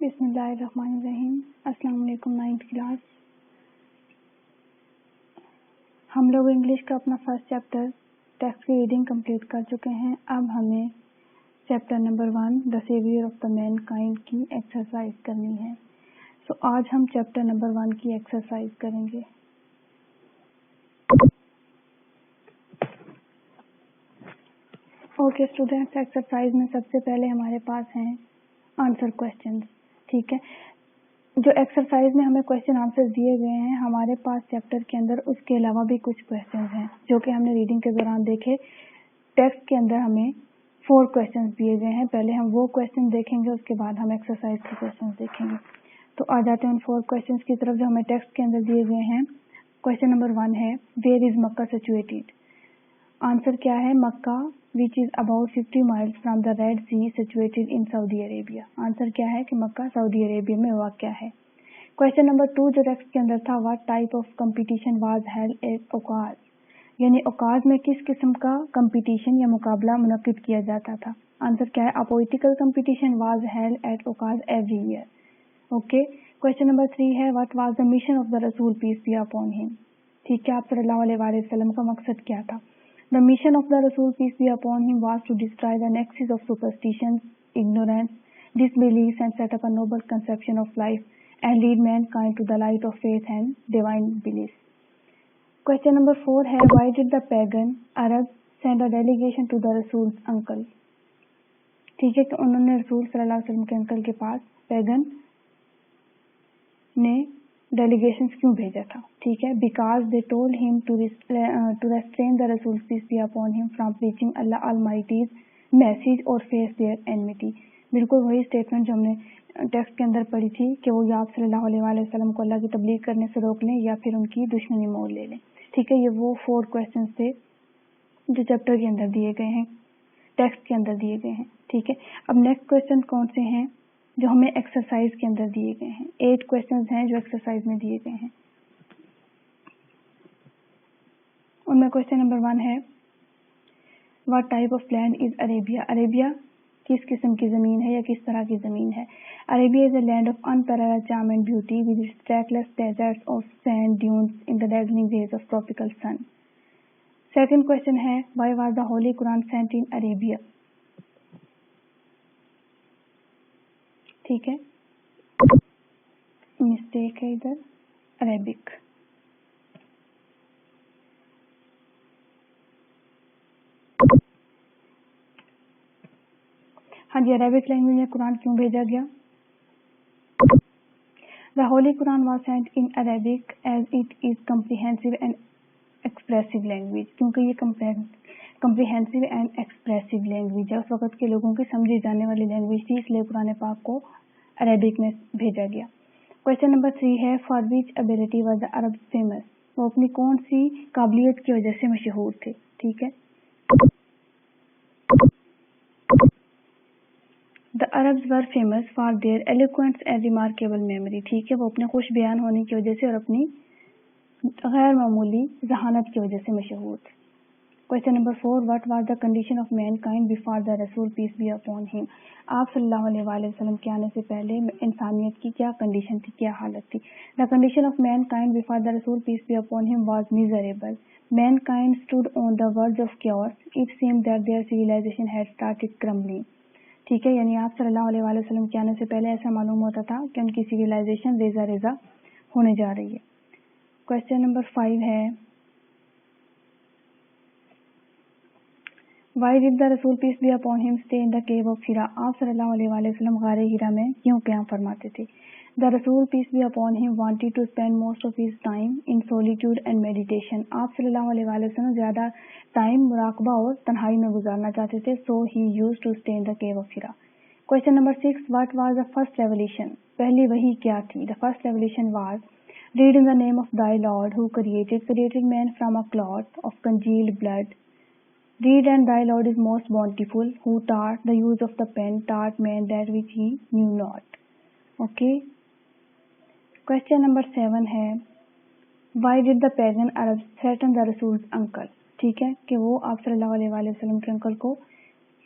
बिस्मिल्लाहिर्रहमानिर्रहीम। अस्सलाम वालेकुम। 9th class. हम लोग इंग्लिश का अपना फर्स्ट चैप्टर टेक्स्ट की रीडिंग कंप्लीट कर चुके हैं। अब हमें chapter number 1 the saviour of the mankind की एक्सरसाइज करनी है। तो आज हम चैप्टर नंबर 1 की एक्सरसाइज करेंगे। ओके स्टूडेंट्स, एक्सरसाइज में सबसे पहले हमारे पास हैं आंसर क्वेश्चंस। ठीक है, जो एक्सरसाइज में हमें क्वेश्चन आंसर दिए गए हैं हमारे पास चैप्टर के अंदर, उसके अलावा भी कुछ क्वेश्चंस हैं जो कि हमने रीडिंग के दौरान देखे। टेक्स्ट के अंदर हमें 4 क्वेश्चंस दिए गए हैं। पहले हम वो क्वेश्चन देखेंगे, उसके बाद हम एक्सरसाइज के क्वेश्चन देखेंगे। तो आ जाते हैं उन 4 क्वेश्चंस की तरफ जो हमें टेक्स्ट के अंदर दिए गए हैं। क्वेश्चन नंबर 1 है, where is Mecca situated. Answer क्या है? Mecca which is about 50 miles from the red sea situated in Saudi Arabia. Answer क्या है कि मक्का सऊदी अरेबिया में वाक़या है। क्वेश्चन नंबर 2 जो टेक्स्ट के अंदर था, what type of competition was held at Okaz, यानी ओकाज में किस किस्म का कंपटीशन या मुकाबला मुनक्किद किया जाता था। आंसर क्या है? A political competition was held at Okaz every year. Okay. Question number 3 है, what was the mission of the रसूल पीस बी अपॉन हिम। ठीक है, आप सल्लल्लाहु अलैहि वसल्लम का मकसद क्या था? The mission of the Rasul peace be upon him was to destroy the nexus of superstitions, ignorance, disbeliefs and set up a noble conception of life and lead mankind to the light of faith and divine belief. Question number 4 है, why did the pagan Arabs send a delegation to the Rasul's uncle? ठीक है, कि उन्होंने रसूल सल्लल्लाहु अलैहि वसल्लम के अंकल के पास पैगन ने डेलीगेशंस क्यों भेजा था? ठीक है, because they told him to restrain the रसूल peace be upon him from preaching Allah almighty's message और फेस देयर एनमिटी। बिल्कुल वही स्टेटमेंट जो हमने टेक्स्ट के अंदर पढ़ी थी कि वो या आप सल्लल्लाहु अलैहि वसल्लम को अल्लाह की तबलीग करने से रोक लें या फिर उनकी दुश्मनी मोल ले लें। ठीक है, ये वो 4 क्वेश्चन थे जो चैप्टर के अंदर दिए गए हैं, टेक्स्ट के अंदर दिए गए हैं। ठीक है, अब नेक्स्ट क्वेश्चन कौन से हैं जो हमें एक्सरसाइज के अंदर दिए गए हैं। 8 क्वेश्चंस हैं जो एक्सरसाइज में दिए गए हैं। उनमें क्वेश्चन नंबर 1 है, what type of land is Arabia. Arabia किस किस्म की ज़मीन है या किस तरह की ज़मीन है? Arabia is a land of unparalleled charm and beauty with its trackless deserts of sand dunes in the dazzling rays of tropical sun. Second question है, why was the holy Quran sent in Arabia. ठीक है, mistake है इधर, Arabic. हाँ जी, Arabic language में कुरान क्यों भेजा गया? The holy Quran was sent in Arabic as it is comprehensive and expressive language, क्योंकि ये कम्प्रिहेंसिव एंड एक्सप्रेसिव लैंग्वेज है, उस वक्त के लोगों की समझी जाने वाली लैंग्वेज थी, इसलिए कुरान पाक को अरेबिक में भेजा गया। क्वेश्चन नंबर 3 है, for which ability was the Arab famous. वो अपनी कौन सी काबिलियत की वजह से मशहूर थे? ठीक है, the Arabs were famous for their eloquence and remarkable memory. ठीक है, वो अपने खुश बयान होने की वजह से और अपनी गैर मामूली जहानत की वजह से मशहूर थे। Question number 4, what was the condition of mankind before the रसूल पीस बी अपॉन हिम। आप सल्लल्लाहु अलैहि वसल्लम के आने से पहले इंसानियत की क्या कंडीशन थी, क्या हालत थी? The condition of mankind before the रसूल peace be upon him was miserable. Mankind stood on the verge of chaos. It seemed that their civilization had started crumbling. ठीक है, यानी आप सल्लल्लाहु अलैहि वसल्लम के आने से पहले ऐसा मालूम होता था कि उनकी सिविलाइजेशन रेजा रेजा होने जा रही है। क्वेश्चन नंबर 5 है, वाई डिड द रसूल peace be upon him stay in the cave of Hira. आप सल्लल्लाहु अलैहि वसल्लम गारे हिरा में क्यों क़याम फरमाते थे? द रसूल peace be upon him wanted to spend most of his time in solitude and meditation. आप सल्लल्लाहु अलैहि वसल्लम ज़्यादा टाइम मुराकबा और तन्हाई में गुजारना चाहते थे, so he used to stay in the cave of Hira. Question number 6, what was the first revolution. पहली वही क्या थी? The first revolution was read in the name of thy lord who created man from a clot of congealed blood. Read and thy Lord is most bountiful, who taught the use of the pen, taught man that which he knew not. Okay. Question number 7 है, why did the pagan Arabs threaten the Rasul's uncle। ठीक है, कि वो आप सल्लल्लाहु अलैहि वसल्लम के अंकल को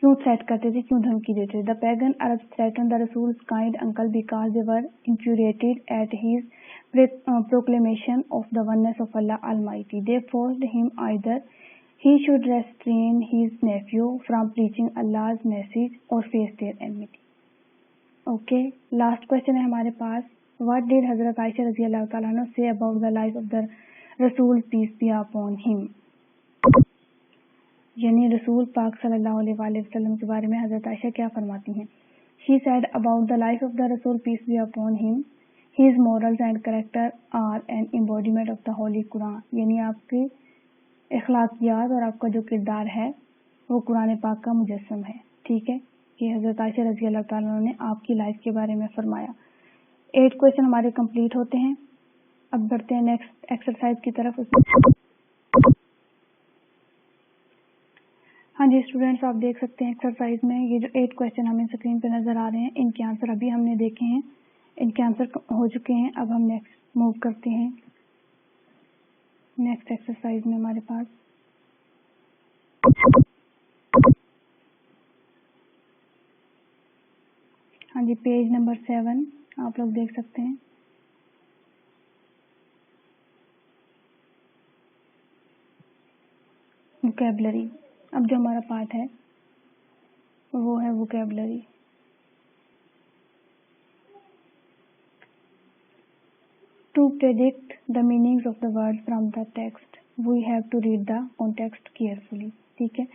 क्यों थ्रेट करते थे, क्यों धमकी देते थे. The pagan Arabs threaten the Rasul's kind uncle because they were infuriated at his proclamation of the oneness of Allah Almighty. They forced him either he should restrain his nephew from preaching Allah's message or face their enmity. Okay, last question है हमारे पास. What did Hazrat Aisha रज़ी अल्लाह ताला अन्हा say about the life of the Rasul peace be upon him? यानी रसूल पाक सल्लल्लाहु अलैहि वसल्लम के बारे में हजरत आयशा क्या फरमाती हैं. She said about the life of the Rasul peace be upon him, his morals and character are an embodiment of the Holy Quran. यानी आपकी अखलाकियात और आपका जो किरदार है वो कुरान पाक का मुजस्सम है. ठीक है, ये हजरत आयशा रज़ी अल्लाह ताला ने आपकी लाइफ के बारे में फरमाया. 8 क्वेश्चन हमारे कंप्लीट होते हैं. अब बढ़ते हैं नेक्स्ट एक्सरसाइज की तरफ. हाँ जी स्टूडेंट्स, आप देख सकते हैं एक्सरसाइज में ये जो 8 क्वेश्चन हमें स्क्रीन पे नज़र आ रहे हैं, इनके आंसर अभी हमने देखे हैं, इनके आंसर हो चुके हैं. अब हम नेक्स्ट मूव करते हैं. नेक्स्ट एक्सरसाइज में हमारे पास हाँ जी पेज नंबर 7 आप लोग देख सकते हैं. वोकैबुलरी. अब जो हमारा पार्ट है वो है vocabulary. To predict the meanings of the words from the text, we have to read the context carefully. ठीक है,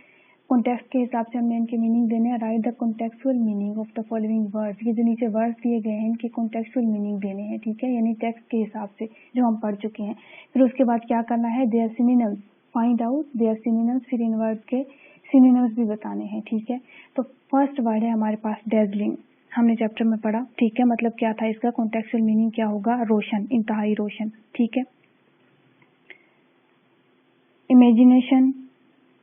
कॉन्टेक्स्ट के हिसाब से हमने इनके मीनिंग देने हैं. Write the contextual meaning of the following words. ये जो नीचे वर्ड्स दिए गए हैं इनके कॉन्टेक्चुअल मीनिंग देने हैं. ठीक है, यानी टेक्स्ट के हिसाब से जो हम पढ़ चुके हैं. फिर उसके बाद क्या करना है, their synonyms, find out their synonyms. फिर इन वर्ड्स के सिनोनिम्स भी बताने हैं. ठीक है, तो फर्स्ट वर्ड है हमारे पास डेज़लिंग. हमने चैप्टर में पढ़ा. ठीक है, मतलब क्या था इसका कॉन्टेक्चुअल मीनिंग क्या होगा, रोशन, इंतहाई रोशन. ठीक है, इमेजिनेशन,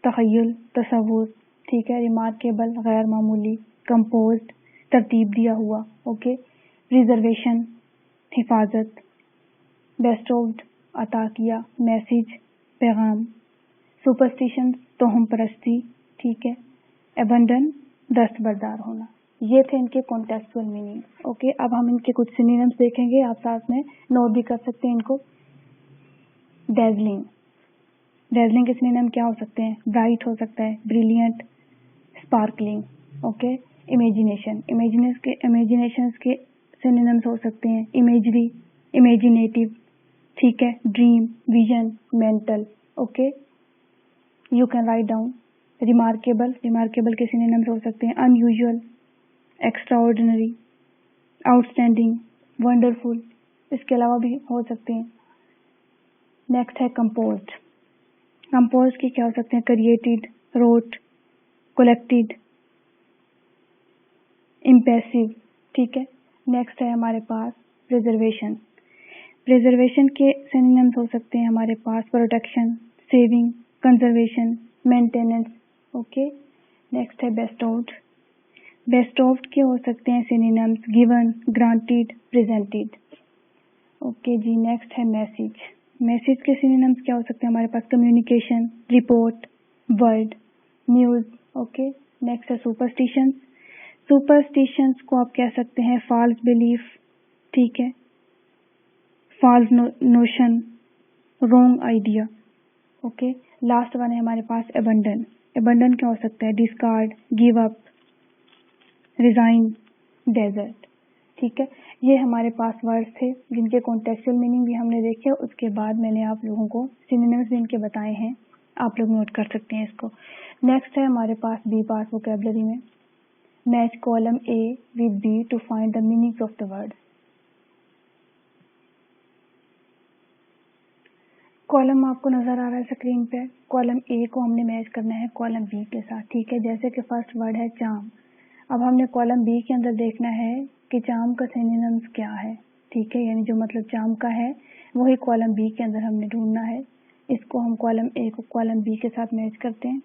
तखय्युल, तसव्वुर. ठीक है, रिमार्केबल, गैर मामूली. कंपोज्ड, तरतीब दिया हुआ. ओके, प्रिजर्वेशन, हिफाजत. बेस्टोव्ड, अता किया. मैसेज, पैगाम. सुपरस्टिशन, तोहम परस्ती. ठीक है, एबंडन, दस्तबरदार होना. ये थे इनके कॉन्टेक्चुअल मीनिंग. ओके, अब हम इनके कुछ सिनोनिम्स देखेंगे, आप साथ में नोट भी कर सकते हैं इनको. डेज़लिंग. डेज़लिंग के सिनोनिम क्या हो सकते हैं, ब्राइट हो सकता है, brilliant, sparkling. Okay, imagination. Imagination के सिनोनिम्स हो सकते हैं इमेजरी, इमेजिनेटिव. ठीक है, dream, vision, mental. Okay, you can write down. Remarkable. Remarkable के सिनोनिम्स हो सकते हैं अनयूजुअल, एक्स्ट्राऑर्डिनरी, आउटस्टैंडिंग, वंडरफुल. इसके अलावा भी हो सकते हैं. नेक्स्ट है कंपोज्ड. कंपोज्ड के क्या हो सकते हैं, क्रिएटेड, रोट, कलेक्टेड, इम्प्रेसिव. ठीक है, नेक्स्ट है हमारे पास प्रिजर्वेशन. प्रिजर्वेशन के सिनोनिम्स हो सकते हैं हमारे पास protection, saving, conservation, maintenance. Okay, next है बेस्टोव्ड. बेस्टोव्ड के हो सकते हैं synonyms given, granted, presented. Okay जी, नेक्स्ट है मैसेज. मैसेज के सिनोनिम्स क्या हो सकते हैं हमारे पास, communication, report, word, news. Okay, next है सुपरस्टिशंस. सुपरस्टिशंस को आप कह सकते हैं फॉल्स बिलीफ. ठीक है, false notion, wrong idea. Okay, last one है हमारे पास एबंडन. एबंडन क्या हो सकता है, discard, give up, resign, desert. ठीक है, ये हमारे पास वर्ड्स थे जिनके कॉन्टेक्चुअल मीनिंग भी हमने देखे. उसके बाद मैंने आप लोगों को सिनोनिम्स भी इनके बताए हैं, आप लोग नोट कर सकते हैं इसको. नेक्स्ट है हमारे पास बी पार्ट वोकैबुलरी में. Match column A with B to find the meanings of the word. Column आपको नजर आ रहा है स्क्रीन पे. कॉलम ए को हमने मैच करना है कॉलम बी के साथ. ठीक है, जैसे कि फर्स्ट वर्ड है चाम. अब हमने कॉलम बी के अंदर देखना है कि चाम का सिनोनिम्स क्या है. ठीक है, यानी जो मतलब चाम का है वही कॉलम बी के अंदर हमने ढूंढना है. इसको हम कॉलम ए को कॉलम बी के साथ मैच करते हैं.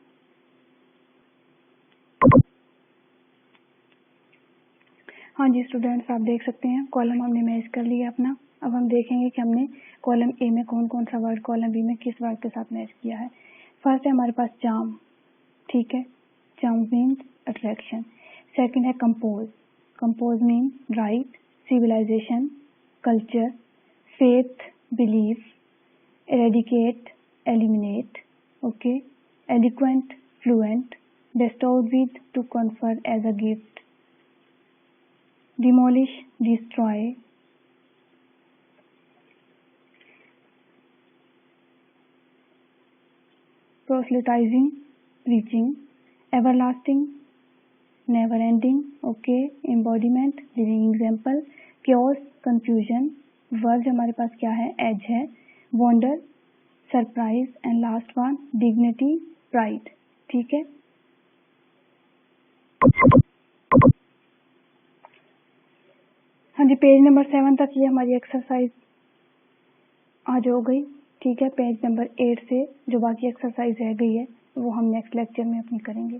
हाँ जी स्टूडेंट्स, आप देख सकते हैं कॉलम हमने मैच कर लिया अपना. अब हम देखेंगे कि हमने कॉलम ए में कौन कौन सा वर्ड कॉलम बी में किस वर्ड के साथ मैच किया है. फर्स्ट है हमारे पास चाम. ठीक है, चाम मीन्स अट्रैक्शन। सेकंड है compose, compose mean write, civilisation, culture, faith, belief, eradicate, eliminate, okay, eloquent, fluent, bestowed with, to confer as a gift, demolish, destroy, proselytizing, preaching, everlasting, never ending, okay, embodiment, living example, chaos, confusion, verge हमारे पास क्या है, as है, wonder, surprise and last one dignity, pride. ठीक है, हाँ जी, page number 7 तक ये हमारी एक्सरसाइज आज हो गई। ठीक है, पेज नंबर 8 से जो बाकी एक्सरसाइज रह गई है वो हम नेक्स्ट लेक्चर में अपनी करेंगे।